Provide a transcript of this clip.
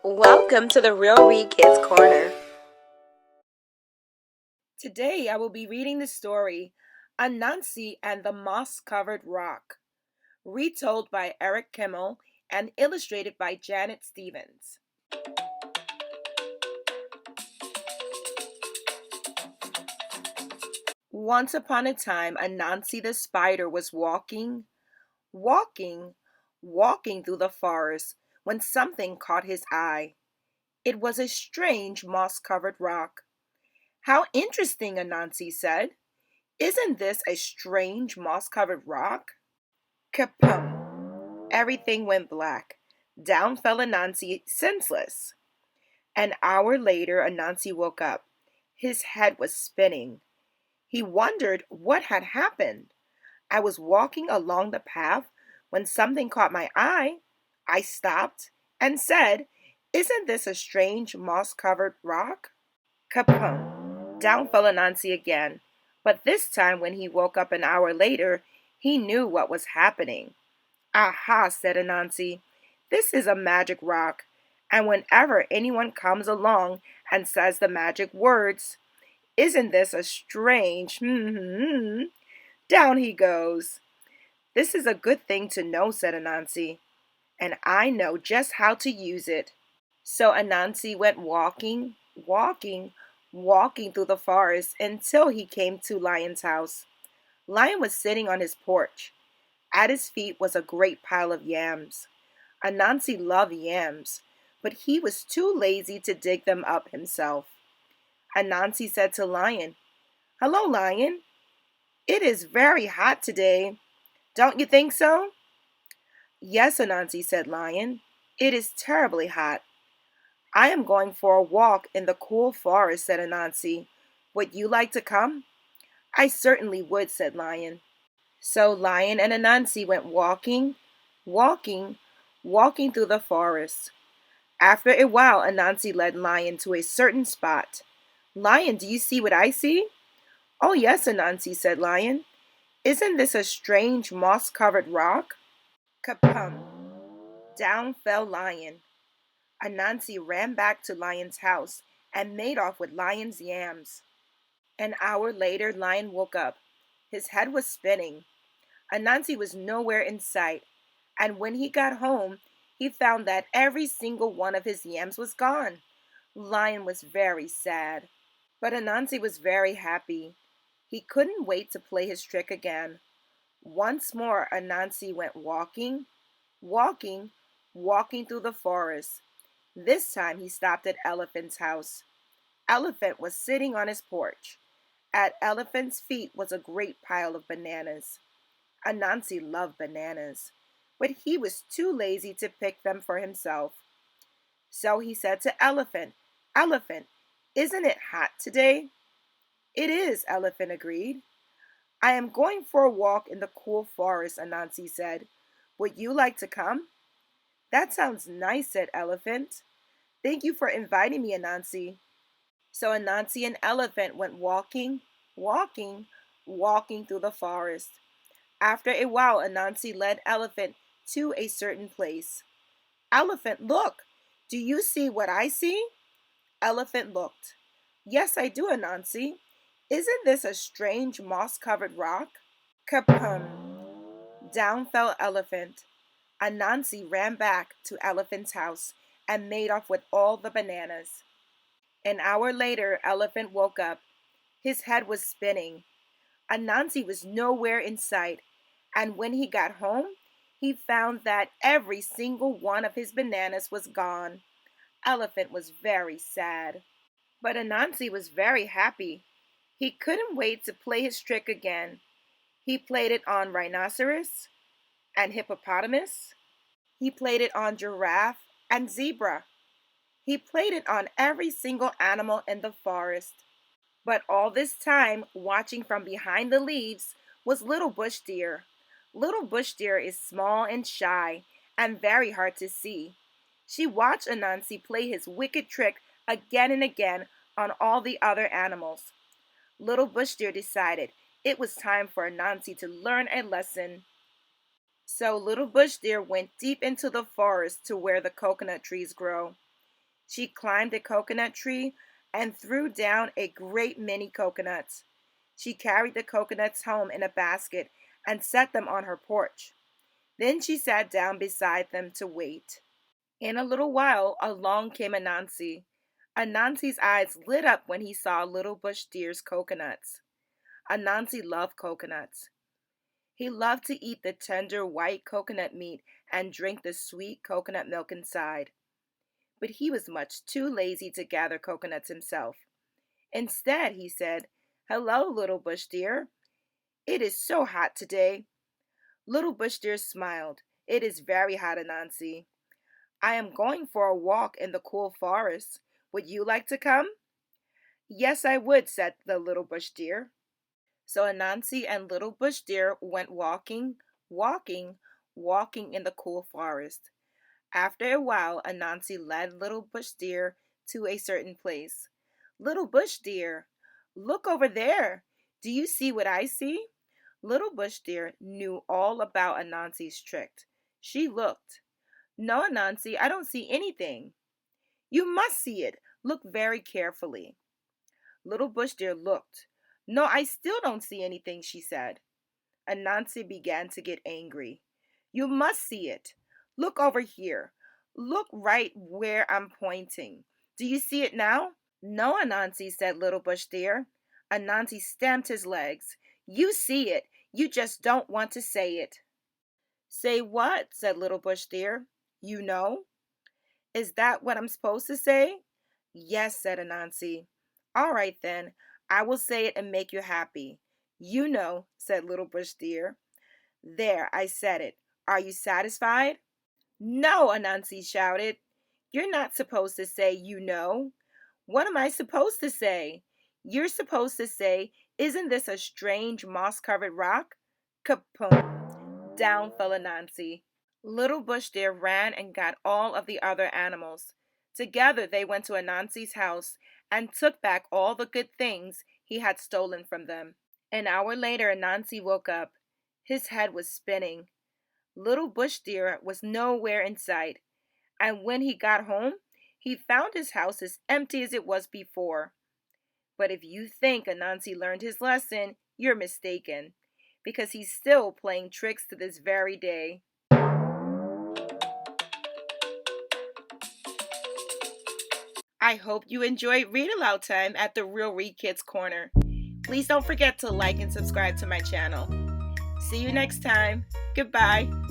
Welcome to the Real Read Kids Corner. Today I will be reading the story Anansi and the Moss-Covered Rock, retold by Eric Kimmel and illustrated by Janet Stevens. Once upon a time, Anansi the spider was walking, walking through the forest when something caught his eye. It was a strange moss-covered rock. "How interesting," Anansi said. "Isn't this a strange moss-covered rock?" Kapum! Everything went black. Down fell Anansi senseless. An hour later, Anansi woke up. His head was spinning. He wondered what had happened. "I was walking along the path when something caught my eye. I stopped and said, 'Isn't this a strange moss-covered rock?'" Kapum! Down fell Anansi again. But this time, when he woke up an hour later, he knew what was happening. "Aha," said Anansi. "This is a magic rock, and whenever anyone comes along and says the magic words, 'Isn't this a strange down he goes." "This is a good thing to know," said Anansi, "and I know just how to use it." So Anansi went walking through the forest until he came to Lion's house. Lion was sitting on his porch. At his feet was a great pile of yams. Anansi loved yams, but he was too lazy to dig them up himself. Anansi said to Lion, "Hello, Lion. It is very hot today. Don't you think so?" "Yes," Anansi said Lion. "It is terribly hot." "I am going for a walk in the cool forest," said Anansi. "Would you like to come?" "I certainly would," said Lion. So Lion and Anansi went walking, walking through the forest. After a while, Anansi led Lion to a certain spot. "Lion, do you see what I see?" "Oh, yes," Anansi said Lion. "Isn't this a strange moss-covered rock?" Kapum! Down fell Lion. Anansi ran back to Lion's house and made off with Lion's yams. An hour later, Lion woke up. His head was spinning. Anansi was nowhere in sight, and when he got home, he found that every single one of his yams was gone. Lion was very sad, but Anansi was very happy. He couldn't wait to play his trick again. Once more, Anansi went walking, walking through the forest. This time he stopped at Elephant's house. Elephant was sitting on his porch. At Elephant's feet was a great pile of bananas. Anansi loved bananas, but he was too lazy to pick them for himself. So he said to Elephant, "Elephant, isn't it hot today?" "It is," Elephant agreed. "I am going for a walk in the cool forest," Anansi said. "Would you like to come?" "That sounds nice," said Elephant. "Thank you for inviting me, Anansi." So Anansi and Elephant went walking, walking through the forest. After a while, Anansi led Elephant to a certain place. "Elephant, look! Do you see what I see?" Elephant looked. "Yes, I do, Anansi. Isn't this a strange moss-covered rock?" Kapum! Down fell Elephant. Anansi ran back to Elephant's house and made off with all the bananas. An hour later, Elephant woke up. His head was spinning. Anansi was nowhere in sight, and when he got home, he found that every single one of his bananas was gone. Elephant was very sad. But Anansi was very happy. He couldn't wait to play his trick again. He played it on rhinoceros and hippopotamus. He played it on giraffe and zebra. He played it on every single animal in the forest. But all this time, watching from behind the leaves, was Little Bush Deer. Little Bush Deer is small and shy and very hard to see. She watched Anansi play his wicked trick again and again on all the other animals. Little Bush Deer decided it was time for Anansi to learn a lesson. So Little Bush Deer went deep into the forest to where the coconut trees grow. She climbed a coconut tree and threw down a great many coconuts. She carried the coconuts home in a basket and set them on her porch. Then she sat down beside them to wait. In a little while, along came Anansi. Anansi's eyes lit up when he saw Little Bush Deer's coconuts. Anansi loved coconuts. He loved to eat the tender white coconut meat and drink the sweet coconut milk inside. But he was much too lazy to gather coconuts himself. Instead, he said, "Hello, Little Bush Deer. It is so hot today." Little Bush Deer smiled. "It is very hot, Anansi. I am going for a walk in the cool forest. Would you like to come?" "Yes, I would," said the Little Bush Deer. So Anansi and Little Bush Deer went walking in the cool forest. After a while, Anansi led Little Bush Deer to a certain place. "Little Bush Deer, look over there. Do you see what I see?" Little Bush Deer knew all about Anansi's trick. She looked. "No, Anansi, I don't see anything." "You must see it. Look very carefully." Little Bush Deer looked. "No, I still don't see anything," she said. Anansi began to get angry. "You must see it. Look over here. Look right where I'm pointing. Do you see it now?" "No, Anansi," said Little Bush Deer. Anansi stamped his legs. "You see it. You just don't want to say it." "Say what?" said Little Bush Deer. "You know?" "Is that what I'm supposed to say?" "Yes," said Anansi. "All right then. I will say it and make you happy." "You know," said Little Bush Deer. "There, I said it. Are you satisfied?" "No," Anansi shouted. "You're not supposed to say you know. What am I supposed to say?" "You're supposed to say, 'Isn't this a strange moss-covered rock?'" Kapoom! Down fell Anansi. Little Bush Deer ran and got all of the other animals. Together they went to Anansi's house and took back all the good things he had stolen from them. An hour later, Anansi woke up. His head was spinning. Little Bush Deer was nowhere in sight, and when he got home, he found his house as empty as it was before. But if you think Anansi learned his lesson, you're mistaken, because he's still playing tricks to this very day. I hope you enjoyed Read Aloud Time at the Real Read Kids Corner. Please don't forget to like and subscribe to my channel. See you next time. Goodbye.